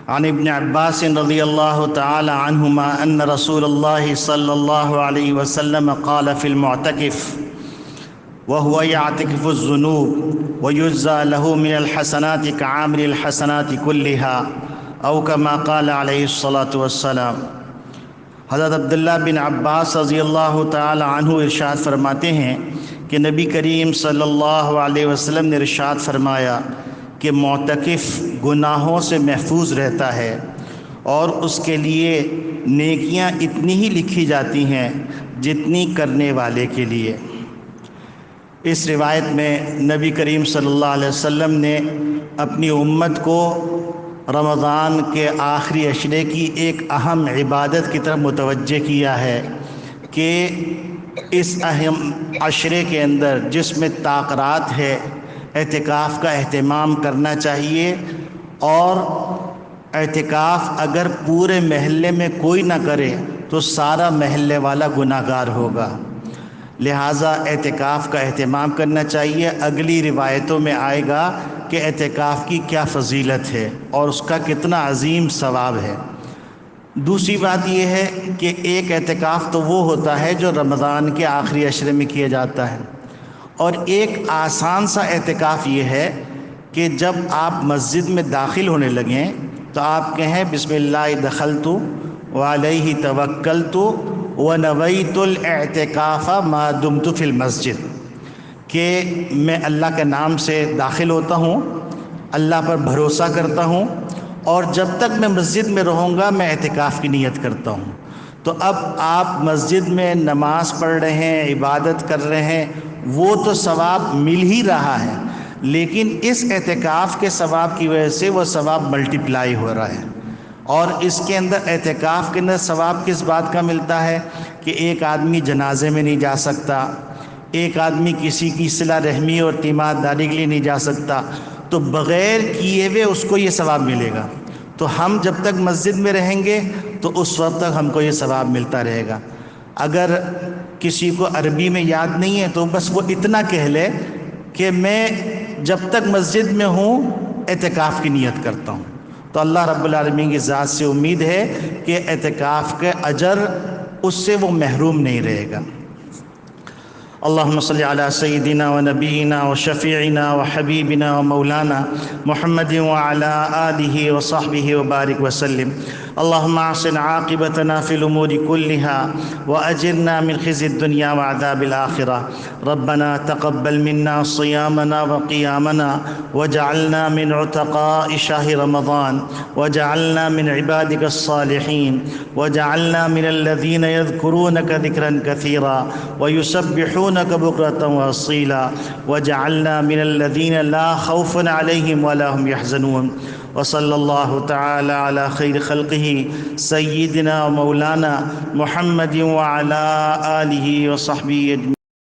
عن ابن عباس رضی اللہ تعالی عنہما ان رسول اللہ صلی اللہ علیہ وسلم قال فی المعتکف وهو يعتكف الذنوب ويجزى له من الحسنات كعامل الحسنات كلها او كما قال علیہ الصلاة والسلام۔ حضرت عبداللہ بن عباس رضی اللہ تعالی عنہ ارشاد فرماتے ہیں کہ نبی کریم صلی اللہ علیہ وسلم نے ارشاد فرمایا کہ معتکف گناہوں سے محفوظ رہتا ہے اور اس کے لیے نیکیاں اتنی ہی لکھی جاتی ہیں جتنی کرنے والے کے لیے۔ اس روایت میں نبی کریم صلی اللہ علیہ وسلم نے اپنی امت کو رمضان کے آخری عشرے کی ایک اہم عبادت کی طرف متوجہ کیا ہے کہ اس اہم عشرے کے اندر جس میں طاقت ہے اعتکاف کا اہتمام کرنا چاہیے، اور اعتکاف اگر پورے محلے میں کوئی نہ کرے تو سارا محلے والا گناہ گار ہوگا، لہٰذا اعتکاف کا اہتمام کرنا چاہیے۔ اگلی روایتوں میں آئے گا کہ اعتکاف کی کیا فضیلت ہے اور اس کا کتنا عظیم ثواب ہے۔ دوسری بات یہ ہے کہ ایک اعتکاف تو وہ ہوتا ہے جو رمضان کے آخری عشرے میں کیا جاتا ہے، اور ایک آسان سا اعتکاف یہ ہے کہ جب آپ مسجد میں داخل ہونے لگیں تو آپ کہیں بسم اللہ دخلت وعلیہ توکلت ونویت الاعتکاف ما دمت فی المسجد، کہ میں اللہ کے نام سے داخل ہوتا ہوں، اللہ پر بھروسہ کرتا ہوں، اور جب تک میں مسجد میں رہوں گا میں اعتکاف کی نیت کرتا ہوں۔ تو اب آپ مسجد میں نماز پڑھ رہے ہیں، عبادت کر رہے ہیں، وہ تو ثواب مل ہی رہا ہے، لیکن اس اعتکاف کے ثواب کی وجہ سے وہ ثواب ملٹیپلائی ہو رہا ہے۔ اور اس کے اندر اعتکاف کے اندر ثواب کس بات کا ملتا ہے کہ ایک آدمی جنازے میں نہیں جا سکتا، ایک آدمی کسی کی صلہ رحمی اور تیمار داری کے لیے نہیں جا سکتا، تو بغیر کیے ہوئے اس کو یہ ثواب ملے گا۔ تو ہم جب تک مسجد میں رہیں گے تو اس وقت تک ہم کو یہ ثواب ملتا رہے گا۔ اگر کسی کو عربی میں یاد نہیں ہے تو بس وہ اتنا کہہ لے کہ میں جب تک مسجد میں ہوں اعتکاف کی نیت کرتا ہوں، تو اللہ رب العالمین کی ذات سے امید ہے کہ اعتکاف کے اجر اس سے وہ محروم نہیں رہے گا۔ اللہم صلی علی سیدنا و نبینا و شفیعنا و حبیبنا و مولانا محمد وعلی آلہ و صحبہ وبارک وسلم۔ اللہم احسن عاقبتنا فی الامور كلها واجرنا من خزي الدنيا وعذاب الآخرة۔ ربنا تقبل منا صيامنا وقيامنا وجعلنا من عتقاء شهر رمضان وجعلنا من عبادك الصالحين وجعلنا من الذين يذكرونك ذكرا كثيرا ويسبحونك بكرة وأصيلا وجعلنا من الذين لا خوف عليهم ولا هم يحزنون۔ وصلی اللہ تعالی علی خیر خلقہ سیدنا و مولانا محمد وعلی آلہ و صحبہ اجمعین۔